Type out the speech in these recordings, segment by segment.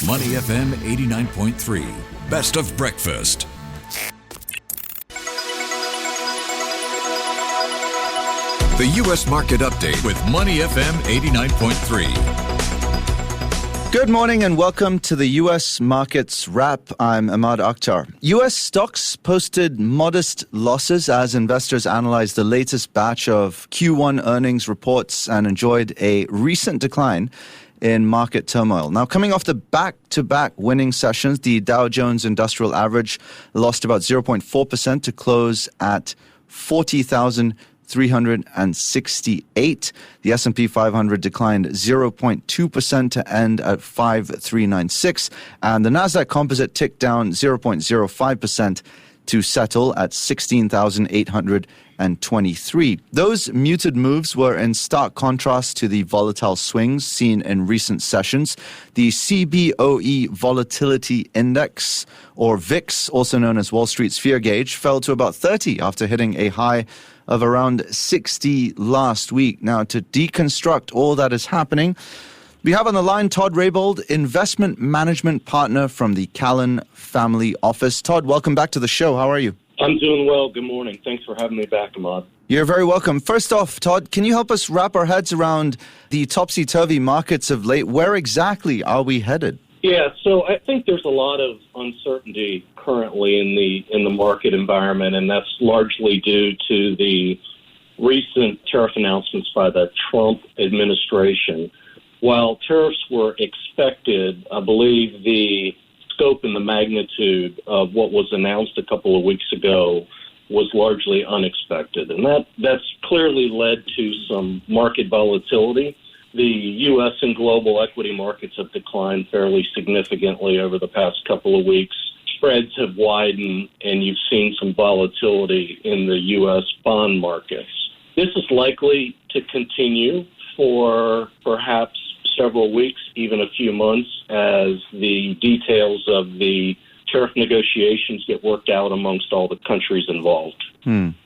Money FM 89.3. Best of breakfast. The U.S. Market Update with Money FM 89.3. Good morning and welcome to the U.S. Markets Wrap. I'm Emaad Akhtar. U.S. stocks posted modest losses as investors analyzed the latest batch of Q1 earnings reports and enjoyed a recent decline in market turmoil. Now, coming off the back-to-back winning sessions, the Dow Jones Industrial Average lost about 0.4% to close at 40,368. The S&P 500 declined 0.2% to end at 5,396. And the Nasdaq Composite ticked down 0.05% to settle at 16,823. Those muted moves were in stark contrast to the volatile swings seen in recent sessions. The CBOE Volatility Index, or VIX, also known as Wall Street's Fear Gauge, fell to about 30 after hitting a high of around 60 last week. Now, to deconstruct all that is happening, we have on the line Todd Rabold, investment management partner from the Callan Family Office. Todd, welcome back to the show. How are you? I'm doing well. Good morning. Thanks for having me back, Emaad. You're very welcome. First off, Todd, can you help us wrap our heads around the topsy-turvy markets of late? Where exactly are we headed? Yeah, so I think there's a lot of uncertainty currently in the market environment, and that's largely due to the recent tariff announcements by the Trump administration. While tariffs were expected, I believe the scope and the magnitude of what was announced a couple of weeks ago was largely unexpected. And that's clearly led to some market volatility. The U.S. and global equity markets have declined fairly significantly over the past couple of weeks. Spreads have widened, and you've seen some volatility in the U.S. bond markets. This is likely to continue for perhaps several weeks, even a few months, as the details of the tariff negotiations get worked out amongst all the countries involved.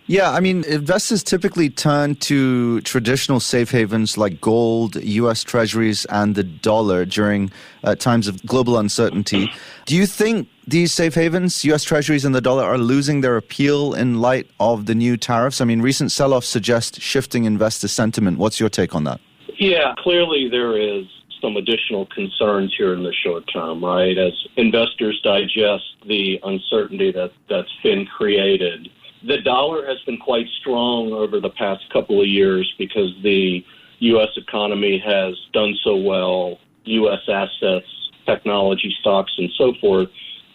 Yeah, I mean, investors typically turn to traditional safe havens like gold, US Treasuries, and the dollar during times of global uncertainty. Do you think these safe havens, US Treasuries and the dollar, are losing their appeal in light of the new tariffs? I mean, recent sell-offs suggest shifting investor sentiment. What's your take on that? Yeah, clearly there is some additional concerns here in the short term, right? As investors digest the uncertainty that's been created. The dollar has been quite strong over the past couple of years because the U.S. economy has done so well. U.S. assets, technology stocks, and so forth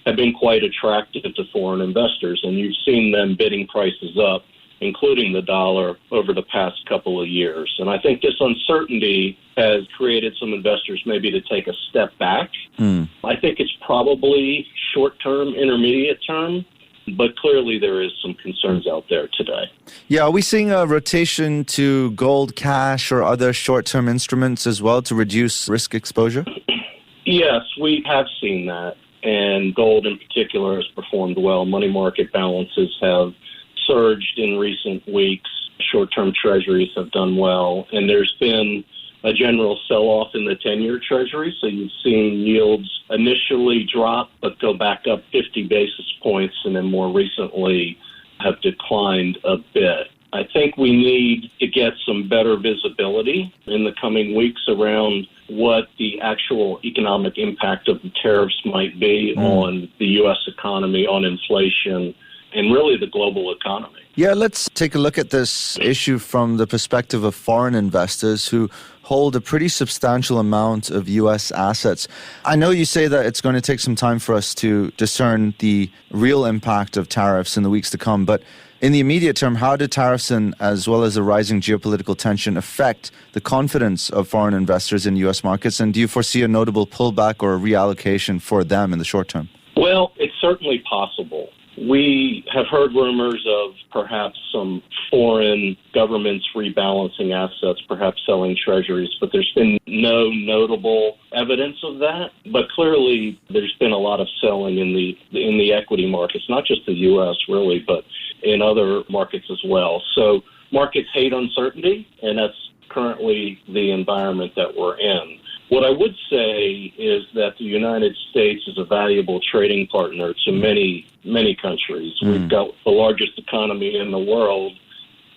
have been quite attractive to foreign investors, and you've seen them bidding prices up, including the dollar, over the past couple of years. And I think this uncertainty has created some investors maybe to take a step back. I think it's probably short-term, intermediate term, but clearly there is some concerns out there today. Yeah, are we seeing a rotation to gold, cash, or other short-term instruments as well to reduce risk exposure? Yes, we have seen that, and gold in particular has performed well. Money market balances have surged in recent weeks. Short-term treasuries have done well, and there's been a general sell-off in the 10-year treasury. So you've seen yields initially drop but go back up 50 basis points and then more recently have declined a bit. I think we need to get some better visibility in the coming weeks around what the actual economic impact of the tariffs might be on the U.S. economy, on inflation, and really the global economy. Yeah, let's take a look at this issue from the perspective of foreign investors who hold a pretty substantial amount of U.S. assets. I know you say that it's going to take some time for us to discern the real impact of tariffs in the weeks to come, but in the immediate term, how do tariffs and as well as the rising geopolitical tension affect the confidence of foreign investors in U.S. markets? And do you foresee a notable pullback or a reallocation for them in the short term? Well, it's certainly possible. We have heard rumors of perhaps some foreign governments rebalancing assets, perhaps selling treasuries, but there's been no notable evidence of that. But clearly, there's been a lot of selling in the equity markets, not just the U.S. really, but in other markets as well. So markets hate uncertainty, and that's currently the environment that we're in. What I would say is that the United States is a valuable trading partner to many, many countries. We've got the largest economy in the world,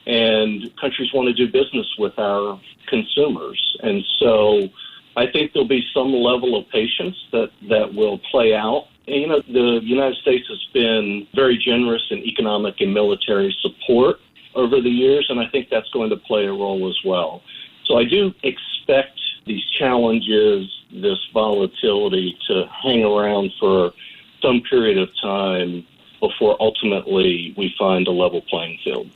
and countries want to do business with our consumers. And so I think there'll be some level of patience that will play out. And, the United States has been very generous in economic and military support over the years, and I think that's going to play a role as well. So I do expect these challenges, this volatility to hang around for some period of time before ultimately we find a level playing field.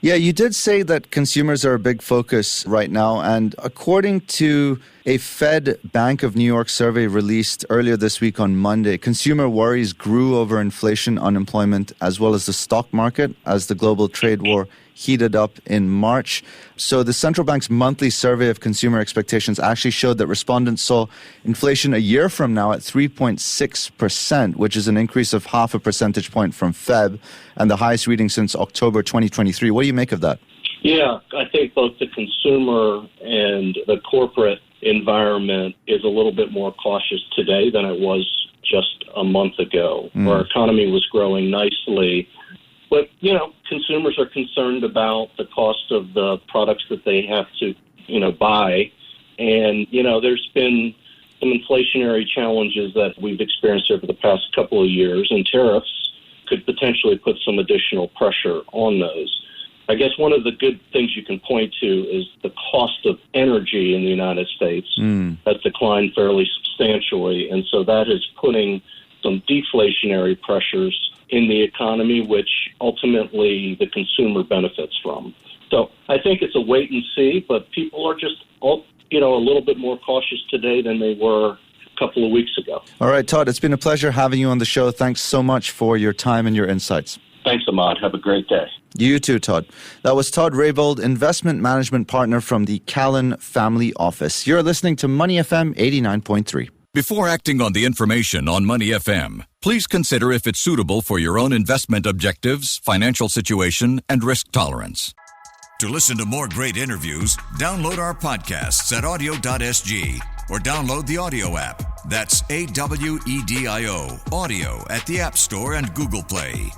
Yeah, you did say that consumers are a big focus right now. And according to a Fed Bank of New York survey released earlier this week on Monday, consumer worries grew over inflation, unemployment, as well as the stock market as the global trade war heated up in March. So the central bank's monthly survey of consumer expectations actually showed that respondents saw inflation a year from now at 3.6%, which is an increase of 0.5 percentage point from Feb and the highest reading since October 2023. What do you make of that? Yeah, I think both the consumer and the corporate environment is a little bit more cautious today than it was just a month ago. Our economy was growing nicely. But, consumers are concerned about the cost of the products that they have to, buy. And, there's been some inflationary challenges that we've experienced over the past couple of years, and tariffs could potentially put some additional pressure on those. I guess one of the good things you can point to is the cost of energy in the United States has declined fairly substantially. And so that is putting some deflationary pressures in the economy, which ultimately the consumer benefits from. So I think it's a wait and see, but people are just, a little bit more cautious today than they were a couple of weeks ago. All right, Todd, it's been a pleasure having you on the show. Thanks so much for your time and your insights. Thanks, Emaad. Have a great day. You too, Todd. That was Todd Rabold, investment management partner from the Callan Family Office. You're listening to Money FM 89.3. Before acting on the information on Money FM, please consider if it's suitable for your own investment objectives, financial situation, and risk tolerance. To listen to more great interviews, download our podcasts at audio.sg or download the audio app. That's AWEDIO, audio at the App Store and Google Play.